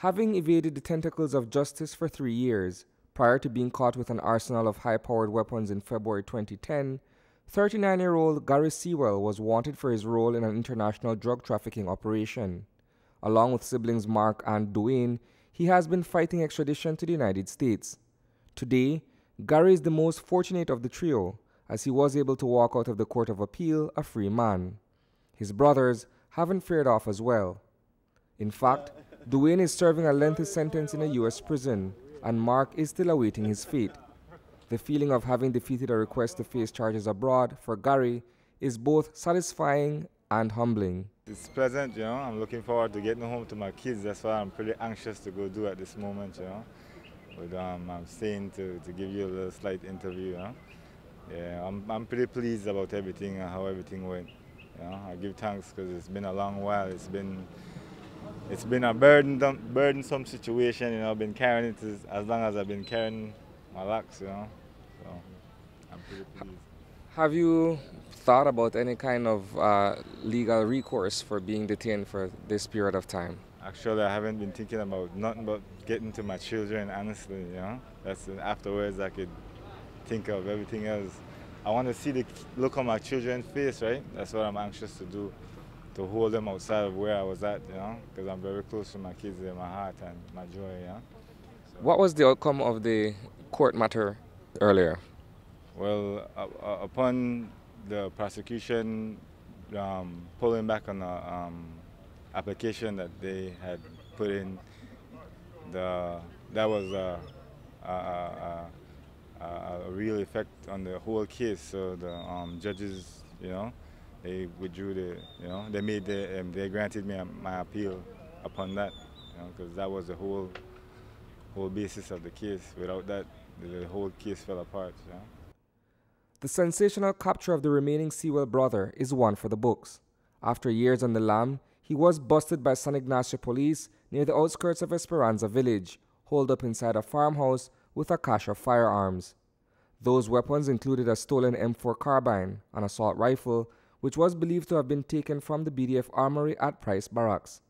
Having evaded the tentacles of justice for 3 years, prior to being caught with an arsenal of high-powered weapons in February 2010, 39-year-old Gary Sewell was wanted for his role in an international drug trafficking operation. Along with siblings Mark and Dwayne, he has been fighting extradition to the United States. Today, Gary is the most fortunate of the trio, as he was able to walk out of the Court of Appeal a free man. His brothers haven't fared off as well. In fact, Dwayne is serving a lengthy sentence in a U.S. prison, and Mark is still awaiting his fate. The feeling of having defeated a request to face charges abroad for Gary is both satisfying and humbling. It's pleasant, you know. I'm looking forward to getting home to my kids. That's what I'm pretty anxious to go do at this moment, you know. But I'm staying to give you a little slight interview, you know. Yeah, I'm pretty pleased about everything and how everything went. You know, I give thanks because it's been a long while. It's been a burdensome situation, you know. I've been carrying it as long as I've been carrying my locks, you know. So I'm pretty pleased. Have you thought about any kind of legal recourse for being detained for this period of time? Actually, I haven't been thinking about nothing but getting to my children, honestly, you know. That's afterwards I could think of everything else. I want to see the look on my children's face, right? That's what I'm anxious to do, to hold them outside of where I was at, you know, because I'm very close to my kids in my heart and my joy, yeah. So, what was the outcome of the court matter earlier? Well, upon the prosecution pulling back on the application that they had put in, that was a real effect on the whole case. So the judges, you know, they withdrew they granted me my appeal upon that, you know, because that was the whole basis of the case. Without that, the whole case fell apart. You know? The sensational capture of the remaining Sewell brother is one for the books. After years on the lam, he was busted by San Ignacio police near the outskirts of Esperanza village, holed up inside a farmhouse with a cache of firearms. Those weapons included a stolen M4 carbine, an assault rifle, which was believed to have been taken from the BDF armory at Price Barracks.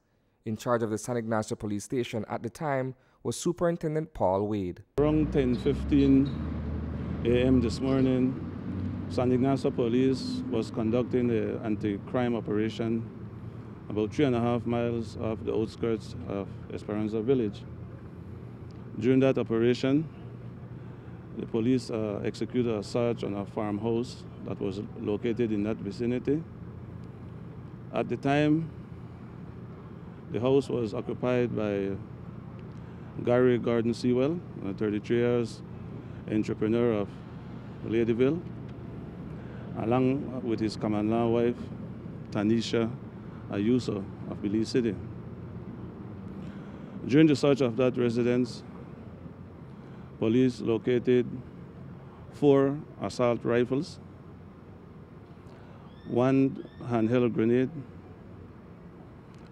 In charge of the San Ignacio police station at the time was Superintendent Paul Wade. Around 10:15 a.m. this morning, San Ignacio Police was conducting an anti-crime operation about 3.5 miles off the outskirts of Esperanza village. During that operation, the police executed a search on a farmhouse that was located in that vicinity. At the time, the house was occupied by Gary Gordon Sewell, a 33 years entrepreneur of Ladyville, along with his common law wife, Tanisha Ayuso of Belize City. During the search of that residence, police located 4 assault rifles, 1 handheld grenade,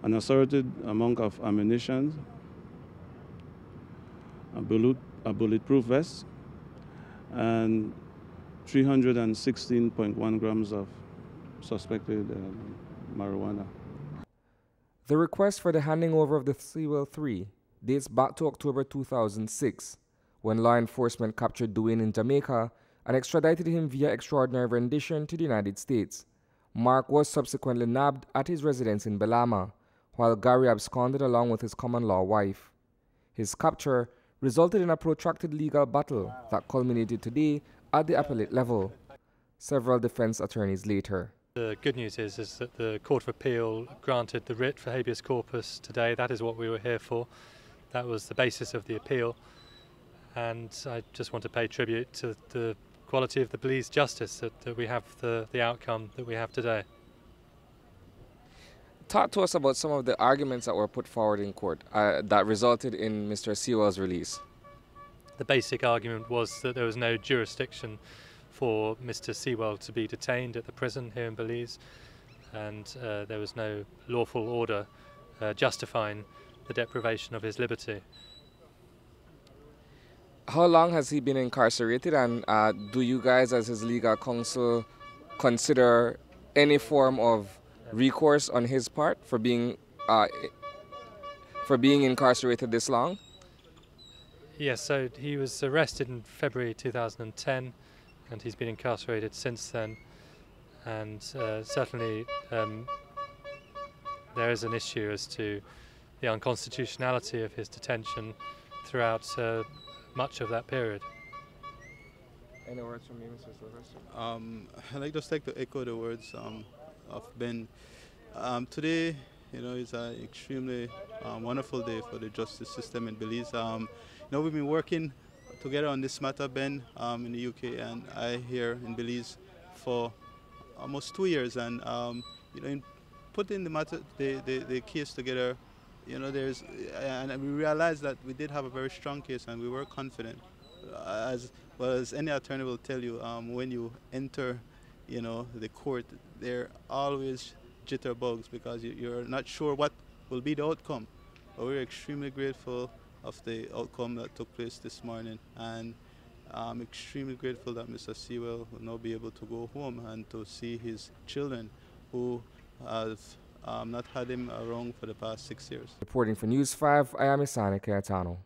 an assorted amount of ammunition, a bulletproof vest, and 316.1 grams of suspected marijuana. The request for the handing over of the Sewell 3 dates back to October 2006, when law enforcement captured Dwayne in Jamaica and extradited him via extraordinary rendition to the United States. Mark was subsequently nabbed at his residence in Belama, while Gary absconded along with his common law wife. His capture resulted in a protracted legal battle that culminated today at the appellate level. Several defense attorneys later. The good news is that the Court of Appeal granted the writ for habeas corpus today. That is what we were here for. That was the basis of the appeal. And I just want to pay tribute to the quality of the Belize justice that we have the outcome that we have today. Talk to us about some of the arguments that were put forward in court that resulted in Mr. Sewell's release. The basic argument was that there was no jurisdiction for Mr. Sewell to be detained at the prison here in Belize, and there was no lawful order justifying the deprivation of his liberty. How long has he been incarcerated, and do you guys as his legal counsel consider any form of recourse on his part for being for being incarcerated this long? Yes, so he was arrested in February 2010 and he's been incarcerated since then. And certainly there is an issue as to the unconstitutionality of his detention throughout much of that period. Any words from you, Mr. Sylvester? I'd like just like to echo the words of Ben. Today, is an extremely wonderful day for the justice system in Belize. We've been working together on this matter, Ben, in the UK and I here in Belize for almost 2 years. And in putting the matter, the case together, and we realized that we did have a very strong case, and we were confident. As well as any attorney will tell you, when you enter, the court, there are always jitterbugs because you're not sure what will be the outcome. But we're extremely grateful of the outcome that took place this morning, and I'm extremely grateful that Mr. Sewell will now be able to go home and to see his children who have not had him around for the past 6 years. Reporting for News 5, I am Isani, Cayetano.